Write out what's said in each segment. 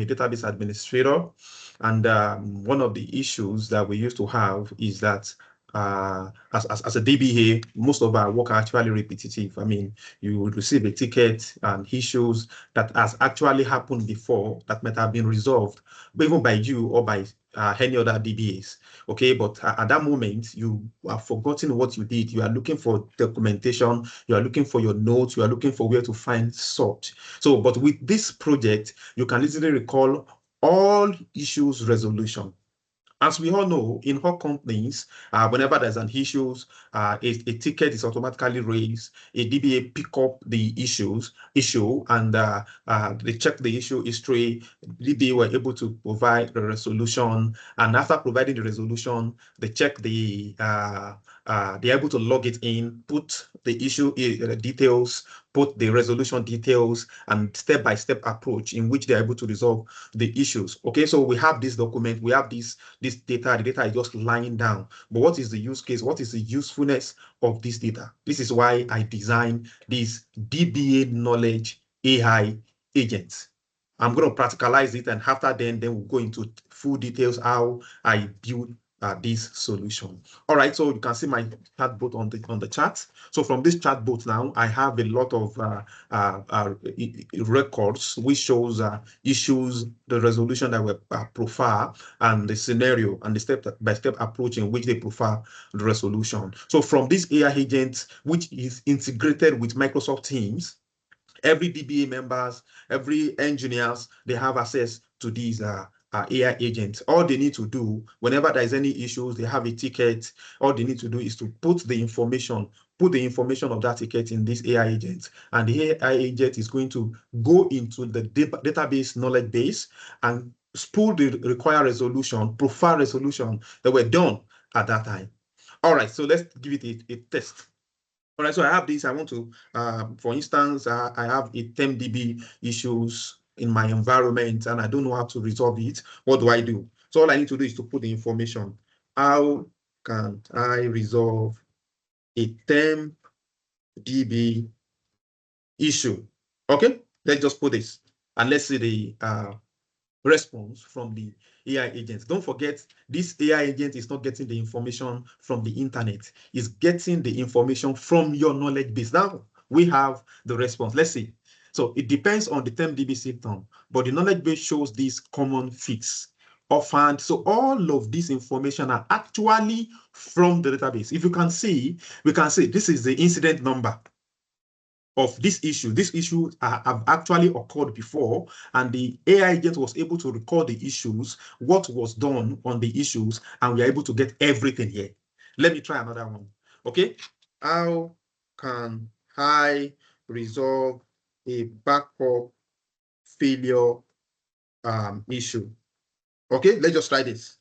I'm a database administrator, and one of the issues that we used to have is that as a DBA, most of our work are actually repetitive. I mean, you would receive a ticket and issues that has actually happened before that might have been resolved, even by you or by any other DBAs. Okay, but at that moment, you are forgotten what you did. You are looking for documentation, you are looking for your notes, you are looking for where to find sort. So, but with this project, you can easily recall all issues resolution. As we all know, in all companies, whenever there's an issue, a ticket is automatically raised. A DBA pick up the issue, and they check the issue history. DBA were able to provide the resolution, and after providing the resolution, they check they're able to log it in, put the issue details, put the resolution details, and step-by-step approach in which they're able to resolve the issues. Okay, so we have this document, we have this data. The data is just lying down. But what is the use case? What is the usefulness of this data? This is why I designed this DBA knowledge AI agent. I'm going to practicalize it, and after then we'll go into full details how I build this solution. All right, so you can see my chatbot on the chat. So from this chatbot now, I have a lot of records which shows issues, the resolution that we prefer, and the scenario and the step-by-step approach in which they prefer the resolution. So from this AI agent, which is integrated with Microsoft Teams, every DBA members, every engineers, they have access to these AI agents. All they need to do, whenever there's any issues, they have a ticket, all they need to do is to put the information of that ticket in this AI agent. And the AI agent is going to go into the database knowledge base and spool the required resolution, profile resolution that were done at that time. All right, so let's give it a test. All right, so I have this. I want to, for instance, I have a 10 dB issues in my environment, and I don't know how to resolve it. What do I do? So all I need to do is to put the information. How can I resolve a 10 dB issue? Okay, let's just put this, and let's see the response from the AI agent. Don't forget, this AI agent is not getting the information from the internet. It's getting the information from your knowledge base. Now we have the response. Let's see. So it depends on the 10 dB symptom, but the knowledge base shows this common fix offhand. So all of this information are actually from the database. If you can see, we can see this is the incident number of this issue. This issue have actually occurred before, and the AI agent was able to record the issues, what was done on the issues, and we are able to get everything here. Let me try another one. Okay, how can I resolve a backup failure issue? Okay, let's just try this.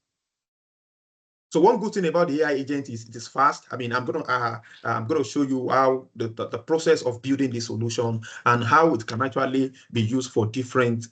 So one good thing about the AI agent is it is fast. I mean, I'm gonna show you how the process of building this solution and how it can actually be used for different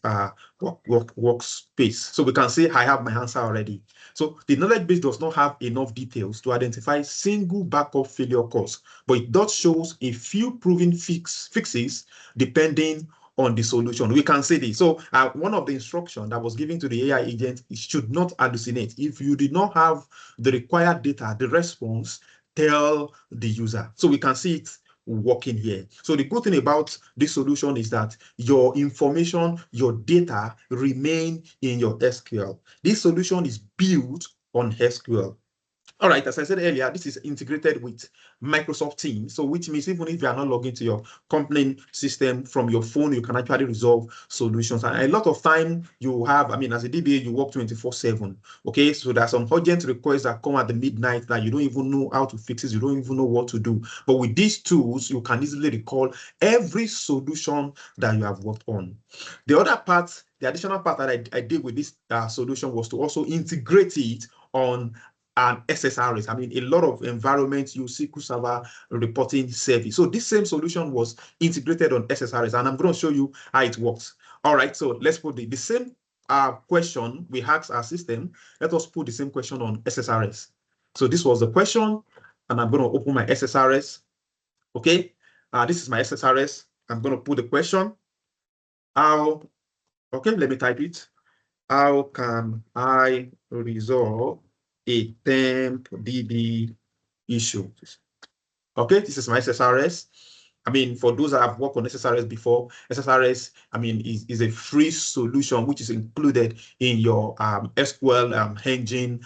workspace. So we can say I have my answer already. So the knowledge base does not have enough details to identify single backup failure cause, but it does shows a few proven fixes depending on the solution. We can say this. So one of the instructions that was given to the AI agent, it should not hallucinate. If you did not have the required data, the response, tell the user. So we can see it working here. So the good thing about this solution is that your information, your data remain in your SQL. This solution is built on SQL. All right, as I said earlier, this is integrated with Microsoft Teams. So which means even if you are not logged into your company system from your phone, you can actually resolve solutions. And a lot of time you have, I mean, as a DBA, you work 24/7. Okay, so there are some urgent requests that come at the midnight that you don't even know how to fix it. You don't even know what to do. But with these tools, you can easily recall every solution that you have worked on. The other part, the additional part that I did with this solution was to also integrate it on SSRS. I mean, a lot of environments use SQL Server reporting service. So this same solution was integrated on SSRS, and I'm going to show you how it works. All right, so let's put the same question we asked our system. Let us put the same question on SSRS. So this was the question, and I'm going to open my SSRS. Okay, this is my SSRS. I'm going to put the question. Okay, let me type it. how can I resolve a temp DB issue? Okay, this is my SSRS. I mean, for those that have worked on SSRS before, SSRS, I mean, is a free solution which is included in your SQL engine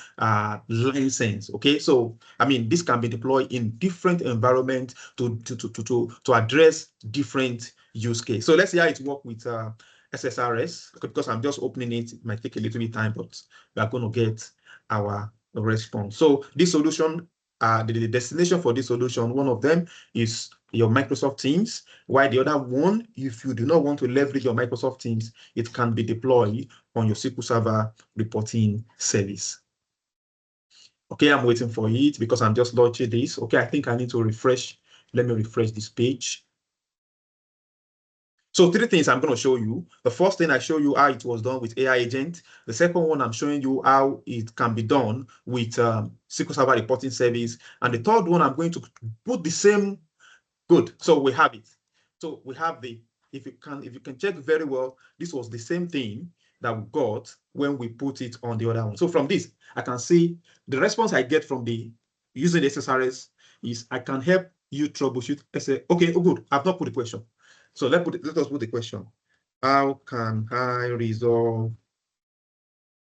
license. Okay, so I mean, this can be deployed in different environments to address different use case. So let's see how it works with SSRS, because I'm just opening it. It might take a little bit of time, but we are going to get our response. So this solution, the destination for this solution, one of them is your Microsoft Teams, while the other one, if you do not want to leverage your Microsoft Teams, it can be deployed on your SQL Server reporting service. Okay, I'm waiting for it because I'm just launching this. Okay, I think I need to refresh. Let me refresh this page. So 3 things I'm going to show you. The first thing I show you how it was done with AI agent. The second one, I'm showing you how it can be done with SQL Server reporting service. And the third one, I'm going to put the same. Good. So we have it. So we have if you can check very well, this was the same thing that we got when we put it on the other one. So from this, I can see the response I get from using the SSRS is I can help you troubleshoot. I say, okay, oh good. I've not put the question. So let us put the question. How can I resolve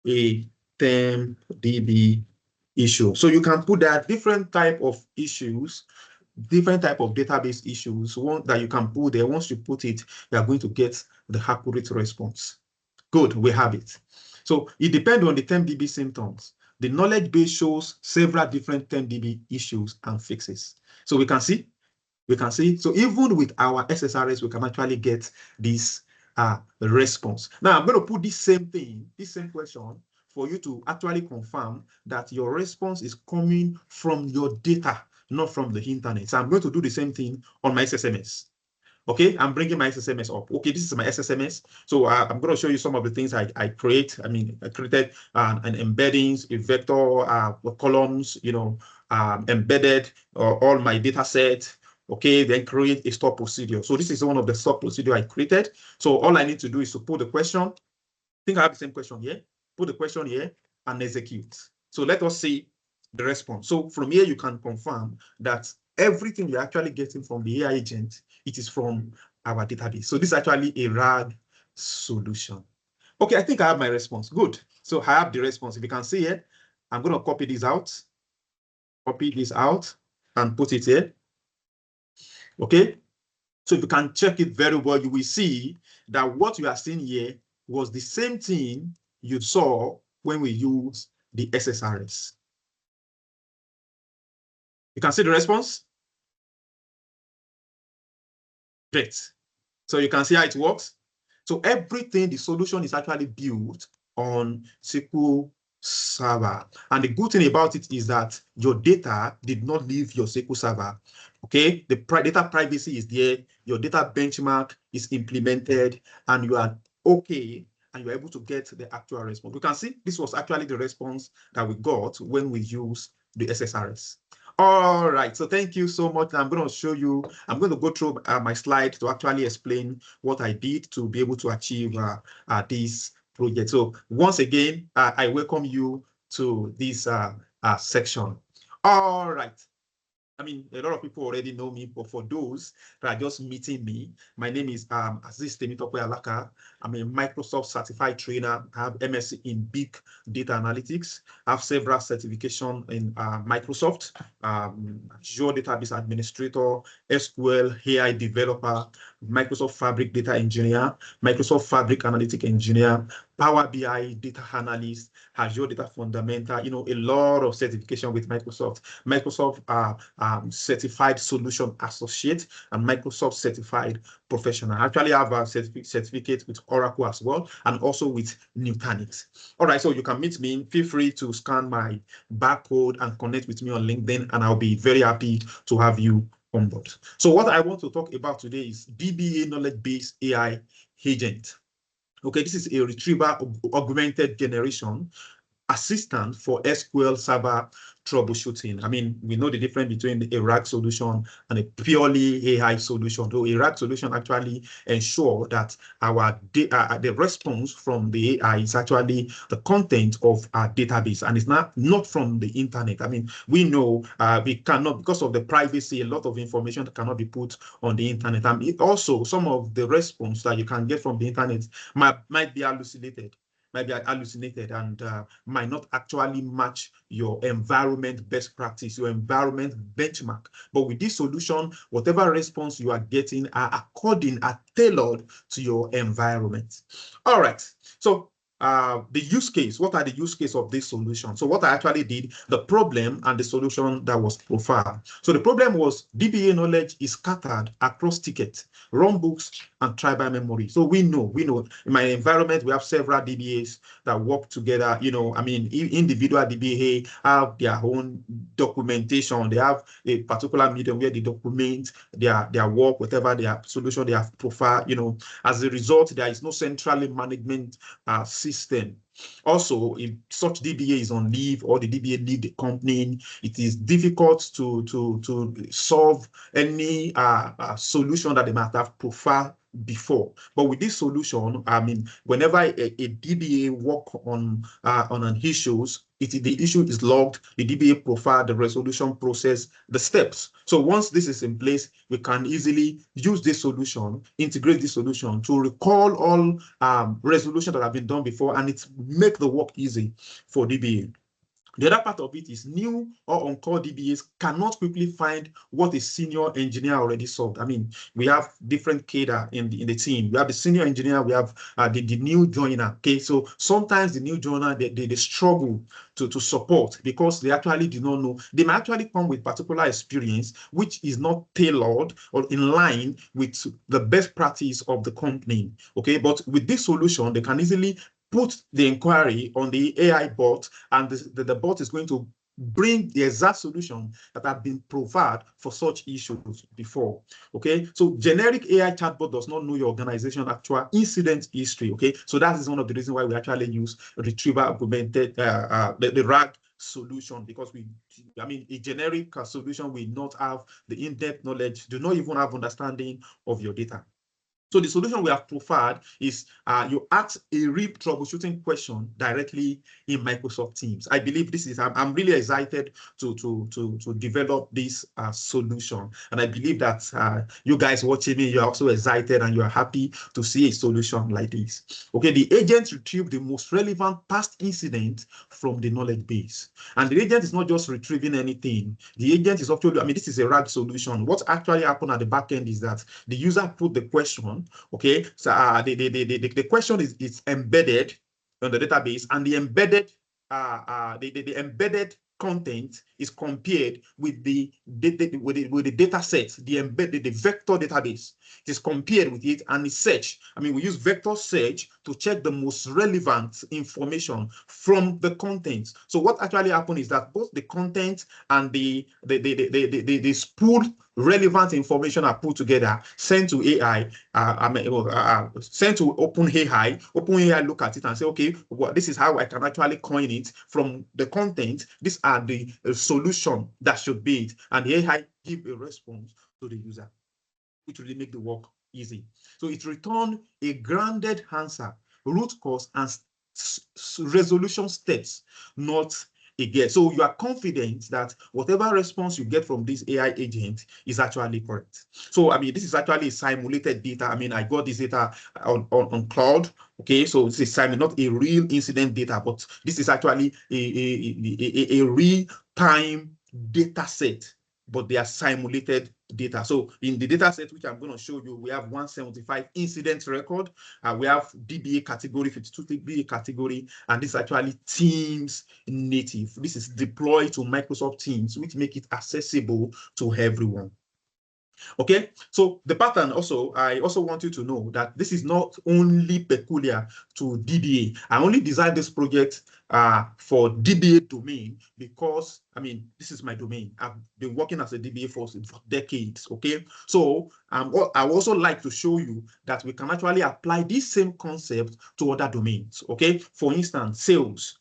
a temp DB issue? So you can put that different type of issues, different type of database issues, one that you can put there. Once you put it, you are going to get the accurate response. Good, we have it. So it depends on the temp DB symptoms. The knowledge base shows several different temp DB issues and fixes. So we can see. So even with our SSRS, we can actually get this response. Now I'm going to put this same thing, this same question, for you to actually confirm that your response is coming from your data, not from the internet. So I'm going to do the same thing on my SSMS. Okay, I'm bringing my SSMS up. Okay, this is my SSMS. So I'm going to show you some of the things I create. I mean, I created an embeddings, a vector, columns, embedded all my data set. Okay, then create a store procedure. So this is one of the store procedure I created. So all I need to do is to put the question. I think I have the same question here. Put the question here and execute. So let us see the response. So from here, you can confirm that everything you're actually getting from the AI agent, it is from our database. So this is actually a RAG solution. Okay, I think I have my response. Good. So I have the response. If you can see here, I'm going to copy this out, and put it here. Okay. So if you can check it very well, you will see that what you are seeing here was the same thing you saw when we used the SSRS. You can see the response. Great. So you can see how it works. So everything, the solution is actually built on SQL Server. And the good thing about it is that your data did not leave your SQL Server. Okay, the data privacy is there, your data benchmark is implemented, and you are okay, and you're able to get the actual response. You can see this was actually the response that we got when we used the SSRS. All right, so thank you so much. I'm going to go through my slide to actually explain what I did to be able to achieve this project. So once again, I welcome you to this section. All right. I mean, a lot of people already know me, but for those that are just meeting me, my name is Aziz Temitope Alaka. I'm a Microsoft certified trainer. I have MSc in Big Data Analytics. I have several certifications in Microsoft, Azure Database Administrator, SQL AI Developer, Microsoft Fabric Data Engineer, Microsoft Fabric Analytic Engineer, Power BI Data Analyst, Azure Data Fundamental, a lot of certification with Microsoft. Microsoft Certified Solution Associate and Microsoft Certified Professional. I actually have a certificate with Oracle as well, and also with Nutanix. All right, so you can meet me. Feel free to scan my barcode and connect with me on LinkedIn, and I'll be very happy to have you on board. So what I want to talk about today is DBA knowledge-based AI agent. Okay, this is a retrieval-augmented generation assistant for SQL Server troubleshooting. I mean, we know the difference between a RAG solution and a purely AI solution. So a RAG solution actually ensure that the response from the AI is actually the content of our database, and it's not from the internet. I mean, we know we cannot, because of the privacy, a lot of information cannot be put on the internet. And it also, some of the response that you can get from the internet might be hallucinated. And might not actually match your environment best practice, your environment benchmark. But with this solution, whatever response you are getting are tailored to your environment. All right. So the use case, what are the use case of this solution? So what I actually did, the problem and the solution that was profiled. So the problem was DBA knowledge is scattered across tickets, run books, and tribal memory. So we know in my environment, we have several DBAs that work together. I mean, individual DBA have their own documentation. They have a particular medium where they document their work, whatever their solution they have profiled. As a result, there is no centrally management system. Also, if such DBA is on leave or the DBA leave the company, it is difficult to solve any solution that they might have profiled before. But with this solution, I mean, whenever a DBA work on an issues, the issue is logged, the DBA profile, the resolution process, the steps. So once this is in place, we can easily use this solution, integrate this solution to recall all resolutions that have been done before, and it make the work easy for DBA. The other part of it is new or on-call DBAs cannot quickly find what a senior engineer already solved. I mean, we have different cadre in the team. We have the senior engineer, we have the new joiner. Okay, so sometimes the new joiner, they struggle to support because they actually do not know. They might actually come with particular experience, which is not tailored or in line with the best practice of the company. Okay, but with this solution, they can easily put the inquiry on the AI bot, and the bot is going to bring the exact solution that have been provided for such issues before. Okay, so generic AI chatbot does not know your organization actual incident history. Okay, so that is one of the reasons why we actually use Retrieval-Augmented the RAG solution, because a generic solution will not have the in-depth knowledge, do not even have understanding of your data. So the solution we have profiled is you ask a real troubleshooting question directly in Microsoft Teams. I believe this is, I'm really excited to develop this solution. And I believe that you guys watching me, you're also excited and you're happy to see a solution like this. Okay, the agent retrieved the most relevant past incident from the knowledge base. And the agent is not just retrieving anything. The agent is actually, this is a RAG solution. What actually happened at the back end is that the user put the question. Okay, so the question is embedded on the database, and the embedded content is compared with the data set, the vector database. It is compared with it and it's search. We use vector search to check the most relevant information from the content. So what actually happened is that both the content and the spooled relevant information are put together, sent to AI, sent to OpenAI. OpenAI look at it and say, okay, well, this is how I can actually coin it from the content. These are the solution that should be it, and the AI give a response to the user, which really make the work easy. So it returned a grounded answer, root cause, and resolution steps, not again. So you are confident that whatever response you get from this AI agent is actually correct. So this is actually simulated data. I got this data on cloud. Okay, so this is not a real incident data, but this is actually a real-time data set, but they are simulated data. So in the data set, which I'm going to show you, we have 175 incident record. We have DBA category, 52 DBA category, and this is actually Teams native. This is deployed to Microsoft Teams, which make it accessible to everyone. Okay, so the pattern also, I also want you to know that this is not only peculiar to DBA. I only designed this project for DBA domain because, I mean, this is my domain. I've been working as a DBA for decades, okay? So I also like to show you that we can actually apply this same concept to other domains, okay? For instance, sales,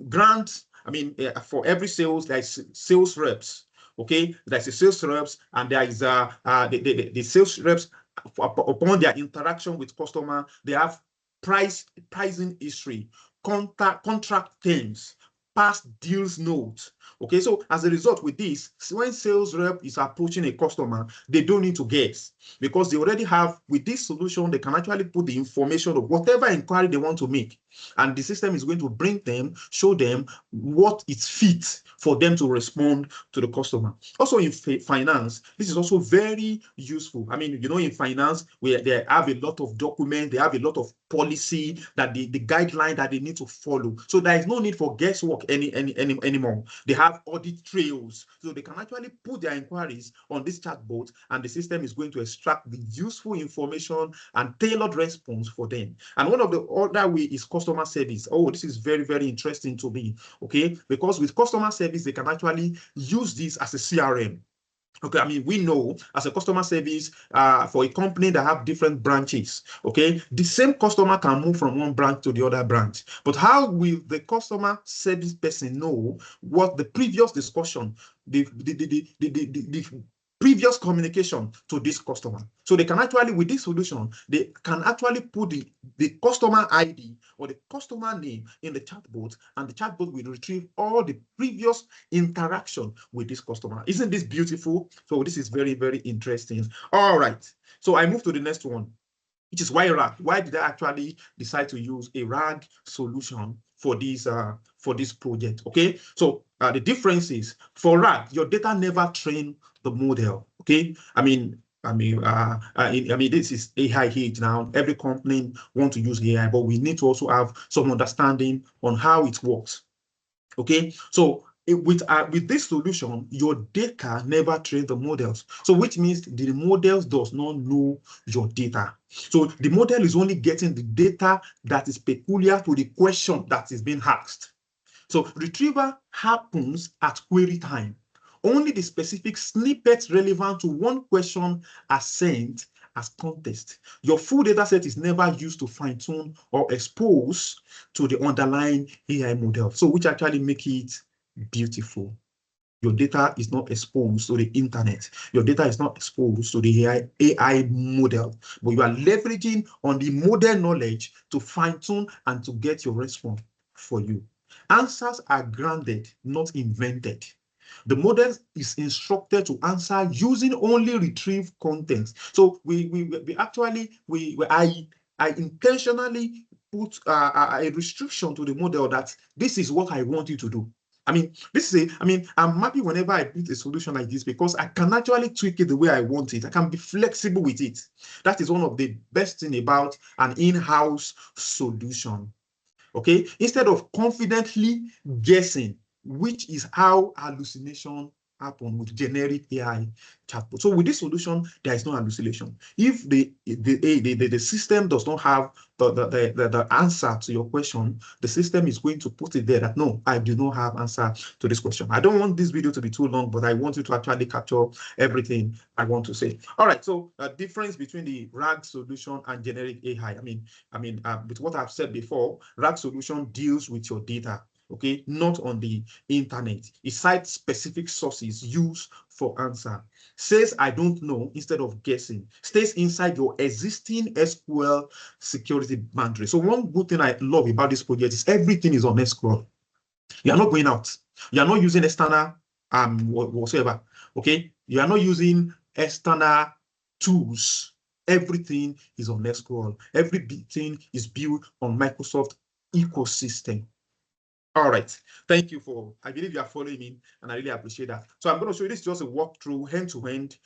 grants, I mean, for every sales, there's sales reps. Okay, there's a sales reps, and there is the sales reps upon their interaction with customer, they have pricing history, contract terms, past deals notes. Okay, so as a result with this, when sales rep is approaching a customer, they don't need to guess because they already have, with this solution, they can actually put the information of whatever inquiry they want to make, and the system is going to bring them, show them what is fit for them to respond to the customer. Also in finance, this is also very useful. I mean, you know, in finance, where they have a lot of documents, they have a lot of policy, that the guideline that they need to follow. So there is no need for guesswork anymore. They have audit trails. So they can actually put their inquiries on this chatbot, and the system is going to extract the useful information and tailored response for them. And one of the other way is customer service. Oh, this is very, very interesting to me. Okay, because with customer service, they can actually use this as a CRM. Okay, I mean, we know as a customer service for a company that have different branches, okay, the same customer can move from one branch to the other branch. But how will the customer service person know what the previous discussion, the previous communication to this customer? So they can actually, with this solution, they can actually put the customer ID or the customer name in the chatbot, and the chatbot will retrieve all the previous interaction with this customer. Isn't this beautiful? So this is very, very interesting. All right. So I move to the next one, which is why RAG. Why did I actually decide to use a RAG solution for this project? Okay, so the difference is for RAG, your data never train the model. Okay, I mean, this is AI age now. Every company wants to use AI, but we need to also have some understanding on how it works. Okay, so with this solution, your data never trains the models. So which means the models does not know your data. So the model is only getting the data that is peculiar to the question that is being asked. So retrieval happens at query time. Only the specific snippets relevant to one question are sent as context. Your full data set is never used to fine-tune or expose to the underlying AI model. So which actually make it beautiful. Your data is not exposed to the internet. Your data is not exposed to the AI model, but you are leveraging on the model knowledge to fine-tune and to get your response for you. Answers are granted, not invented. The model is instructed to answer using only retrieved content. So I intentionally put a restriction to the model that this is what I want you to do. I mean, I'm happy whenever I build a solution like this because I can actually tweak it the way I want it. I can be flexible with it. That is one of the best things about an in-house solution. Okay, instead of confidently guessing, which is how hallucination happen with generic AI chatbot. So with this solution, there is no hallucination. If the system does not have the answer to your question, the system is going to put it there that no, I do not have answer to this question. I don't want this video to be too long, but I want you to actually capture everything I want to say. All right, so the difference between the RAG solution and generic AI. With what I've said before, RAG solution deals with your data, okay, not on the internet. It cites specific sources used for answer. Says I don't know instead of guessing. Stays inside your existing SQL security boundary. So one good thing I love about this project is everything is on SQL. You are not going out. You are not using external whatsoever. Okay, you are not using external tools. Everything is on SQL. Everything is built on Microsoft ecosystem. All right. Thank you I believe you are following me, and I really appreciate that. So I'm going to show you this, just a walkthrough end to end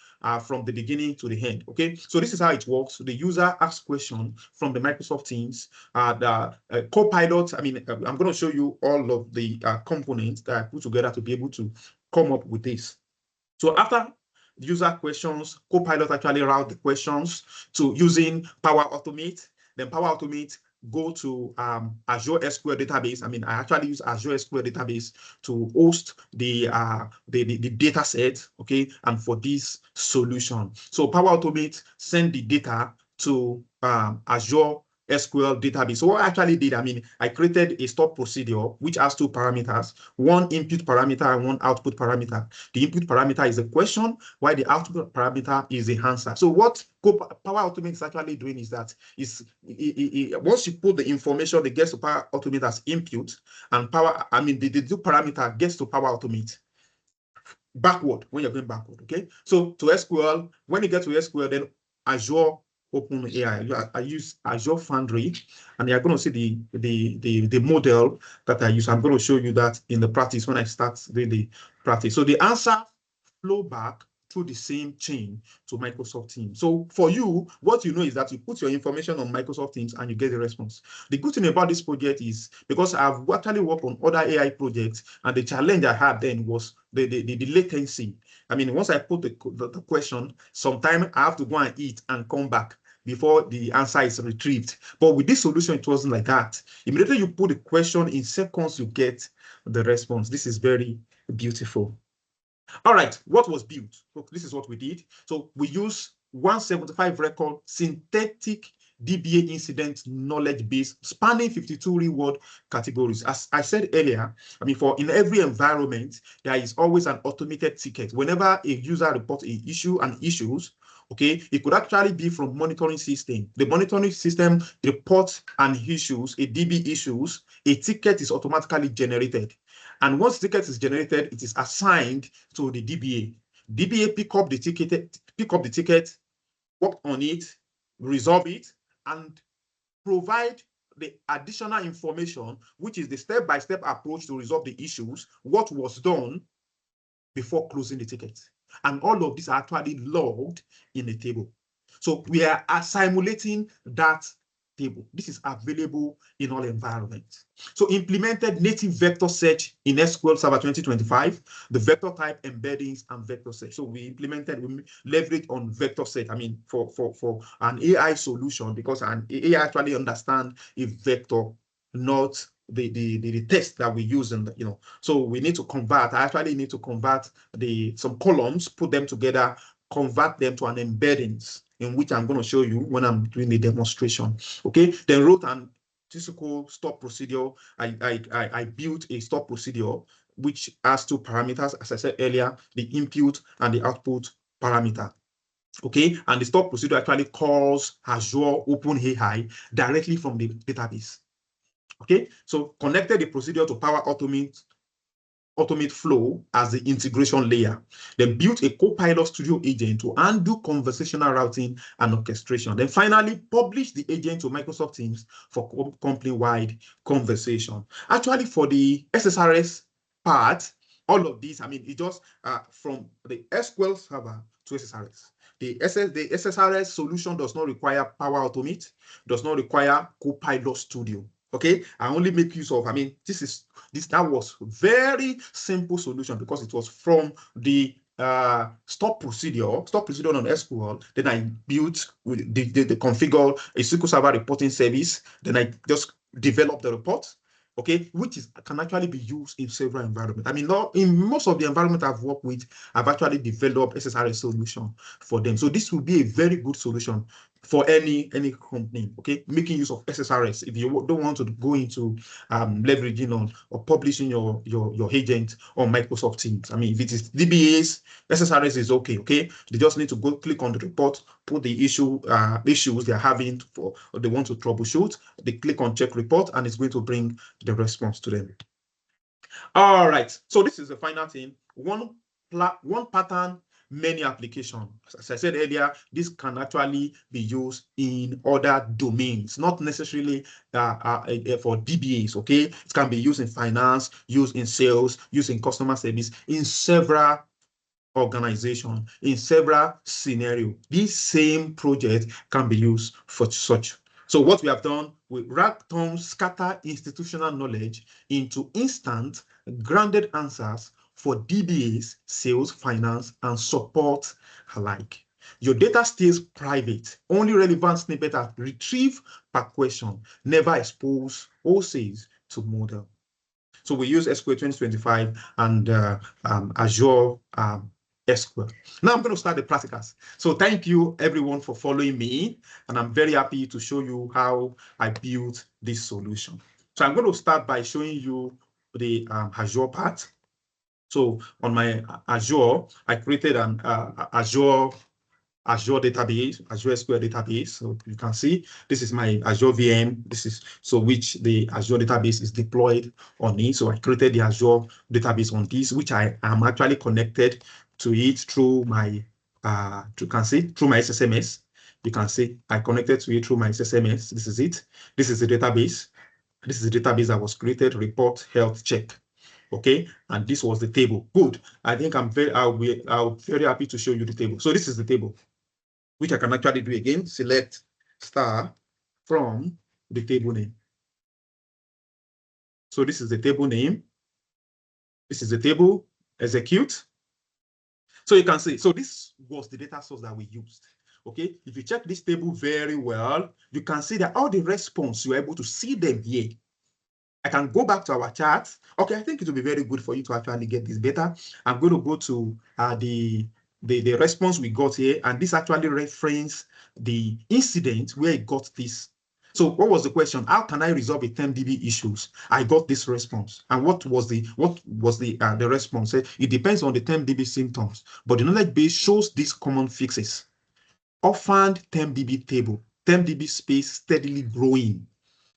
from the beginning to the end. Okay. So this is how it works. The user asks question from the Microsoft Teams. The Copilot, I'm going to show you all of the components that I put together to be able to come up with this. So after user questions. Copilot actually route the questions to using Power Automate. Then Power Automate go to Azure SQL database. I mean, I actually use Azure SQL database to host the data set, okay, and for this solution. So Power Automate send the data to Azure SQL database. So what I actually did, I mean, I created a stop procedure which has two parameters, one input parameter and one output parameter. The input parameter is a question, while the output parameter is the answer. So what Power Automate is actually doing is that once you put the information, it gets to Power Automate as input, and the two parameter gets to Power Automate backward when you're going backward. Okay, so to SQL, when you get to SQL, then Azure OpenAI, I use Azure Foundry, and you're going to see the model that I use. I'm going to show you that in the practice when I start doing the practice. So the answer flow back through the same chain to Microsoft Teams. So for you, what you know is that you put your information on Microsoft Teams and you get the response. The good thing about this project is because I've actually worked on other AI projects, and the challenge I had then was the latency. I mean, once I put the question, sometimes I have to go and eat and come back before the answer is retrieved. But with this solution, it wasn't like that. Immediately you put the question, in seconds, you get the response. This is very beautiful. All right, what was built? Look, this is what we did. So we use 175 record synthetic DBA incident knowledge base spanning 52 reward categories. As I said earlier, I mean, in every environment, there is always an automated ticket. Whenever a user reports an issue and issues, okay, it could actually be from monitoring system. The monitoring system reports an issues, a DB issues, a ticket is automatically generated. And once the ticket is generated, it is assigned to the DBA. DBA pick up the ticket, work on it, resolve it, and provide the additional information, which is the step-by-step approach to resolve the issues, what was done before closing the ticket. And all of these are actually logged in a table. So we are simulating that table. This is available in all environments. So implemented native vector search in SQL Server 2025, the vector type embeddings and vector search. So we leverage on vector search. I mean, for an AI solution, because an AI actually understand a vector, not the text that we use, and so we need to convert. I actually need to convert some columns, put them together, convert them to an embeddings, in which I'm going to show you when I'm doing the demonstration. Okay, then wrote an statistical stop procedure. I built a stop procedure which has two parameters, as I said earlier, the input and the output parameter. Okay, and the stop procedure actually calls Azure OpenAI directly from the database. Okay, so connected the procedure to Power Automate flow as the integration layer. Then built a Copilot Studio agent to undo conversational routing and orchestration. Then finally published the agent to Microsoft Teams for company-wide conversation. Actually, for the SSRS part, all of this, I mean, it just from the SQL Server to SSRS. The SSRS solution does not require Power Automate, does not require Copilot Studio. Okay, I only make use of, I mean, that was very simple solution because it was from the stop procedure on SQL. Then I built the configure a SQL Server reporting service. Then I just developed the report, okay, which can actually be used in several environments. I mean, in most of the environment I've worked with, I've actually developed SSRS solution for them. So this will be a very good solution for any company, okay, making use of SSRS. If you don't want to go into leveraging on or publishing your agent on Microsoft Teams. I mean, if it is DBAs, SSRS is okay. They just need to go click on the report, put the issues they're having or they want to troubleshoot. They click on check report, and it's going to bring the response to them. All right, so this is the final thing. One pattern, many applications. As I said earlier, this can actually be used in other domains, not necessarily for DBAs, okay? It can be used in finance, used in sales, used in customer service, in several organizations, in several scenarios. This same project can be used for such. So what we have done, we scatter institutional knowledge into instant, grounded answers for DBAs, sales, finance, and support alike. Your data stays private. Only relevant snippets are retrieved per question. Never expose wholesales to model. So we use SQL 2025 and Azure SQL. Now I'm going to start the practicals. So thank you everyone for following me, and I'm very happy to show you how I built this solution. So I'm going to start by showing you the Azure part. So on my Azure, I created an Azure database, Azure SQL database. So you can see this is my Azure VM. This is which the Azure database is deployed on it. So I created the Azure database on this, which I am actually connected to it through my you can see through my SSMS. You can see I connected to it through my SSMS. This is it. This is the database. This is the database that was created. Report health check. Okay, and this was the table. Good. I think I'll be very happy to show you the table. So this is the table, which I can actually do again. Select star from the table name. So this is the table name. This is the table. Execute. So you can see, so this was the data source that we used. Okay, if you check this table very well, you can see that all the response, you're able to see them here. I can go back to our chart. Okay, I think it will be very good for you to actually get this better. I'm going to go to the response we got here, and this actually references the incident where it got this. So what was the question? How can I resolve a 10 dB issues? I got this response. And what was the response? It depends on the 10 dB symptoms, but the knowledge base shows these common fixes. Orphaned 10 dB table, 10 dB space steadily growing.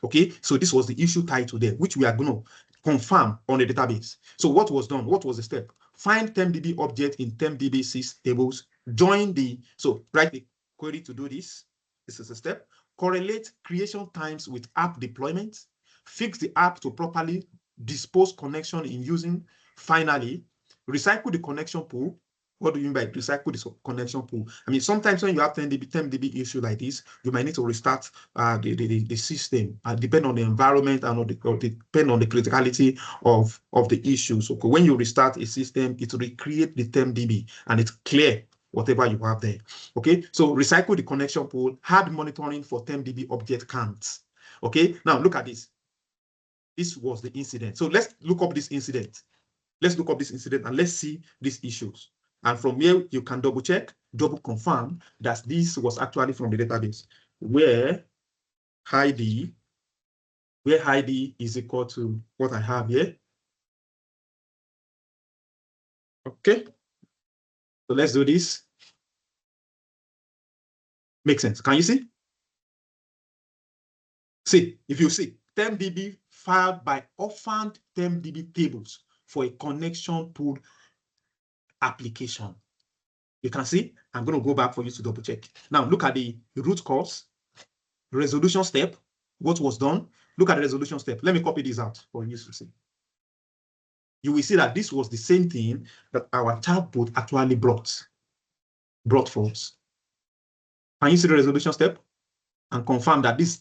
Okay, so this was the issue title there, which we are going to confirm on the database. So what was done? What was the step? Find 10 dB object in 10 dB sys tables. Join the, so write the query to do this. This is a step. Correlate creation times with app deployment. Fix the app to properly dispose connection in using. Finally, recycle the connection pool. What do you mean by recycle the connection pool? I mean, sometimes when you have 10 dB issue like this, you might need to restart the system, depend on the environment and depend on the criticality of the issues. So when you restart a system, it will recreate the 10 dB and it's clear whatever you have there. Okay, so recycle the connection pool, hard monitoring for 10 dB object counts. Okay, now look at this. This was the incident. So let's look up this incident. Let's look up this incident and let's see these issues. And from here, you can double check, double confirm that this was actually from the database where ID is equal to what I have here. Okay. So let's do this. Makes sense. Can you see? See, if you see 10 dB filed by orphaned 10 dB tables for a connection pool application. You can see, I'm going to go back for you to double check. Now look at the root cause, resolution step, what was done. Look at the resolution step. Let me copy this out for you to see. You will see that this was the same thing that our chatbot actually brought false. Can you see the resolution step? And confirm that this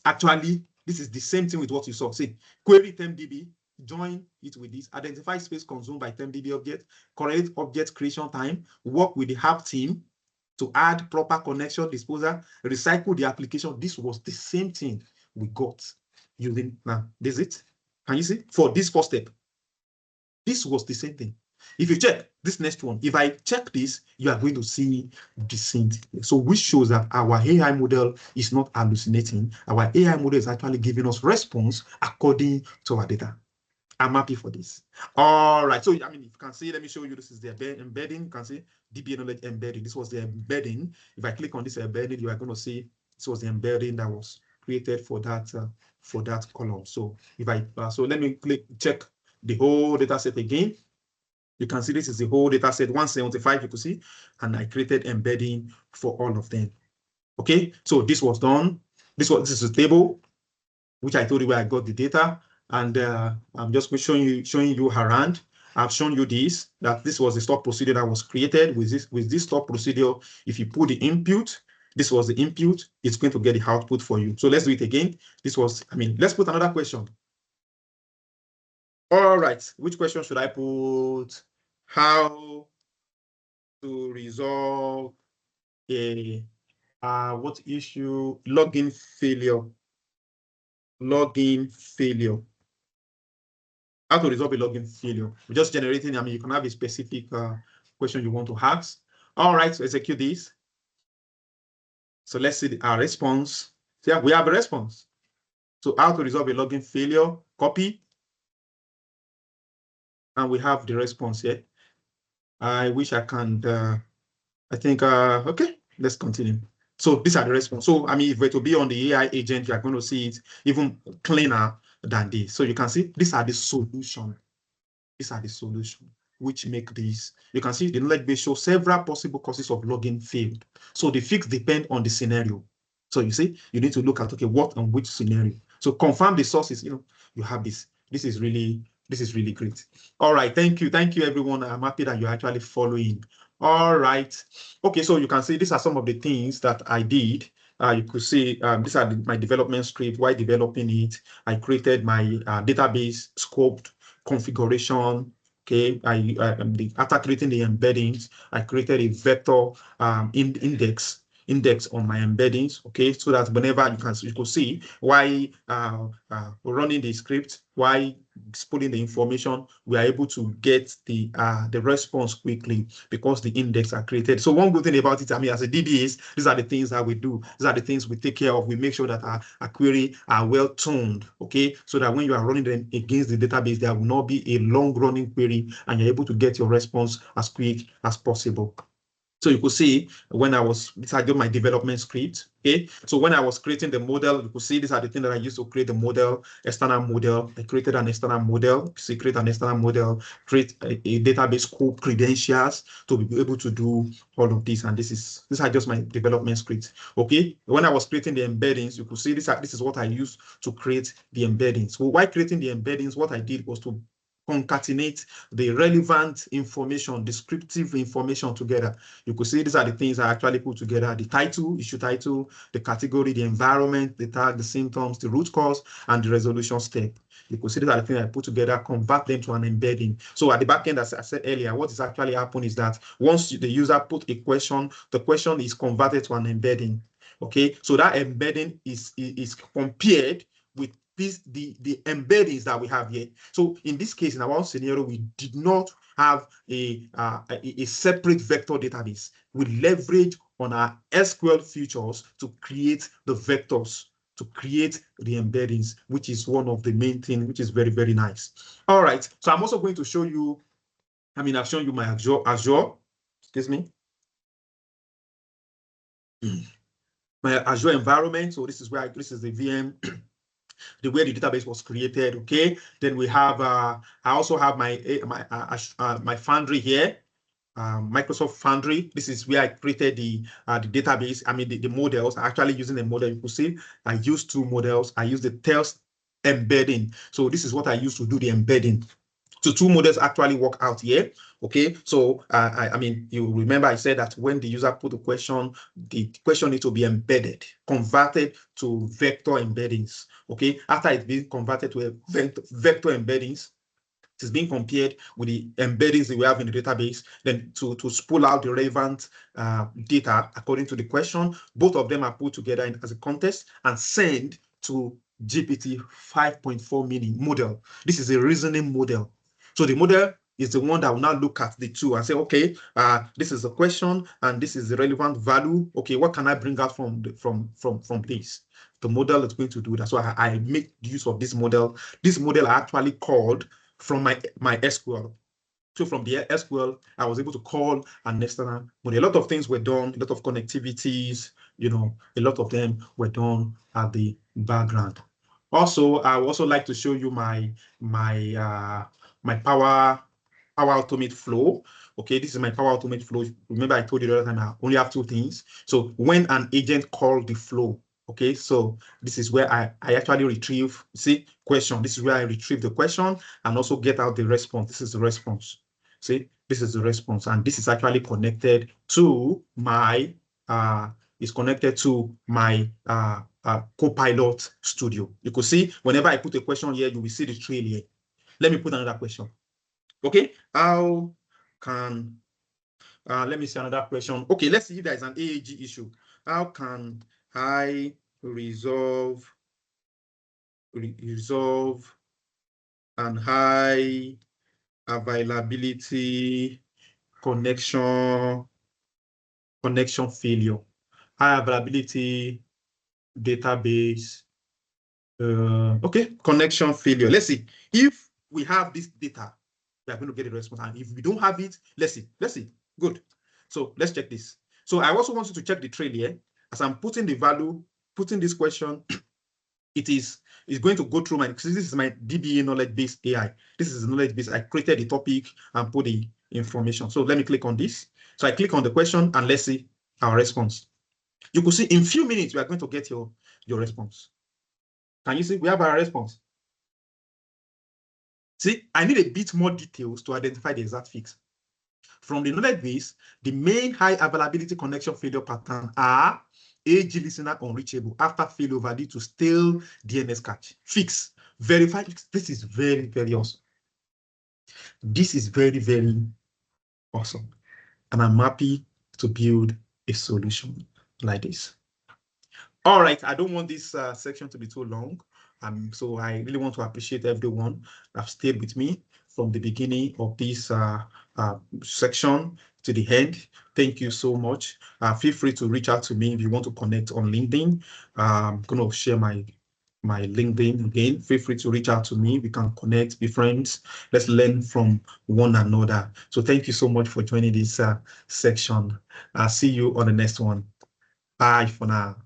is the same thing with what you saw. See, query 10 dB, join it with this, identify space consumed by 10 dB object, correlate object creation time, work with the app team to add proper connection disposal, recycle the application. This was the same thing we got using, now this is it. Can you see? For this first step, this was the same thing. If you check this next one, if I check this, you are going to see the same thing. So which shows that our AI model is not hallucinating. Our AI model is actually giving us response according to our data. I'm happy for this. All right. So, I mean, if you can see, let me show you, this is the embedding. You can see DBA knowledge embedding. This was the embedding. If I click on this embedding, you are going to see this was the embedding that was created for that column. So if I, so let me check the whole data set again. You can see this is the whole data set, 175, you can see, and I created embedding for all of them. Okay, so this was done. This is a table, which I told you where I got the data. And I'm just showing you around. I've shown you this, that this was the stock procedure that was created. With this stock procedure, if you put the input, this was the input, it's going to get the output for you. So let's do it again. This was, I mean, let's put another question. All right, which question should I put? how to resolve a what issue? Login failure. Login failure. How to resolve a login failure. We're just generating, I mean, you can have a specific question you want to ask. All right, so execute this. So let's see our response. So yeah, we have a response. So how to resolve a login failure, copy. And we have the response here. I wish I can, I think, okay, let's continue. So these are the response. So, I mean, if we're to be on the AI agent, you're going to see it even cleaner than this. So you can see these are the solution. These are the solution which make this. You can see the knowledge base shows several possible causes of login failed. So the fix depend on the scenario. So you see, you need to look at, okay, what and which scenario. So confirm the sources, you have this. This is really great. All right, thank you everyone. I'm happy that you're actually following. All right, okay, so you can see these are some of the things that I did. You could see these are my development script. While developing it, I created my database scoped configuration. Okay, after creating the embeddings, I created a vector index on my embeddings. Okay, so that whenever you could see why running the script, why putting the information, we are able to get the response quickly because the index are created. So one good thing about it, I mean, as a DBAs, these are the things that we do. These are the things we take care of. We make sure that our query are well tuned, okay? So that when you are running them against the database, there will not be a long running query and you're able to get your response as quick as possible. So you could see when I was, these are my development script, okay? So when I was creating the model, you could see these are the things that I used to create the model, external model. I created an external model, so create an external model, create a database scope credentials to be able to do all of this. And these are just my development scripts, okay? When I was creating the embeddings, you could see this is what I used to create the embeddings. So while creating the embeddings, what I did was to concatenate the relevant information, descriptive information together. You could see these are the things I actually put together: the title, issue title, the category, the environment, the tag, the symptoms, the root cause, and the resolution step. You could see these are the things I put together, convert them to an embedding. So at the back end, as I said earlier, what is actually happening is that once the user put a question, the question is converted to an embedding. Okay, so that embedding is compared with the embeddings that we have here. So in this case, in our scenario, we did not have a separate vector database. We leverage on our SQL features to create the vectors, to create the embeddings, which is one of the main things, which is very, very nice. All right, so I'm also going to show you, I mean, I've shown you my Azure, excuse me, my Azure environment. So this is where this is the VM, the way the database was created. Okay, then we have I also have my Foundry here, Microsoft Foundry. This is where I created the database. I mean the models. Actually using the model, you could see I used two models. I used the Tails embedding. So this is what I used to do the embedding. So two models actually work out here. Okay, so I mean, you remember I said that when the user put the question needs to be embedded, converted to vector embeddings. Okay, after it's been converted to a vector embeddings, it is being compared with the embeddings that we have in the database, then to spool out the relevant data according to the question. Both of them are put together as a context and sent to GPT 5.4 mini model. This is a reasoning model. So the model is the one that will now look at the two and say, okay, this is the question and this is the relevant value. Okay, what can I bring out from this? The model is going to do that. So I make use of this model. This model are actually called from my SQL. So from the SQL, I was able to call an external model. A lot of things were done, a lot of connectivities, a lot of them were done at the background. Also, I would also like to show you my Power Automate flow. Okay, this is my Power Automate flow. Remember, I told you the other time I only have two things. So when an agent called the flow, okay, so this is where I actually retrieve, see, question. This is where I retrieve the question and also get out the response. This is the response. See, this is the response. And this is actually connected to my, Copilot Studio. You could see whenever I put a question here, you will see the trail here. Let me put another question. Okay, how can, let me see another question. Okay, let's see if there is an AAG issue. How can I resolve an high availability connection failure? High availability database. Okay, connection failure. Let's see. If we have this data, we are going to get a response. And if we don't have it, let's see. Good. So let's check this. So I also want you to check the trail here. As I'm putting the value, putting this question, it's going to go through my, this is my DBA knowledge base AI. This is knowledge base. I created the topic and put the information. So let me click on this. So I click on the question and let's see our response. You could see in a few minutes, we are going to get your response. Can you see? We have our response. See, I need a bit more details to identify the exact fix. From the knowledge base, the main high availability connection failure pattern are AG listener unreachable after failover due to stale DNS cache. Fix, verify. This is very, very awesome. This is very, very awesome. And I'm happy to build a solution like this. All right, I don't want this section to be too long. So I really want to appreciate everyone that have stayed with me from the beginning of this section to the end. Thank you so much. Feel free to reach out to me if you want to connect on LinkedIn. I'm going to share my LinkedIn again. Feel free to reach out to me. We can connect, be friends. Let's learn from one another. So thank you so much for joining this section. I'll see you on the next one. Bye for now.